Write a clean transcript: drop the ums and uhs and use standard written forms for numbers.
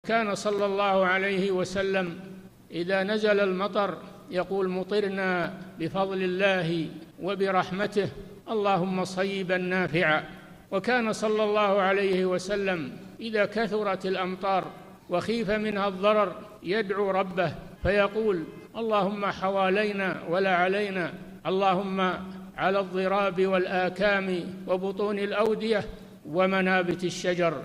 وكان صلى الله عليه وسلم إذا نزل المطر يقول: مطرنا بفضل الله وبرحمته، اللهم صيبا نافعا. وكان صلى الله عليه وسلم إذا كثرت الأمطار وخيف منها الضرر يدعو ربه فيقول: اللهم حوالينا ولا علينا، اللهم على الضراب والآكام وبطون الأودية ومنابت الشجر.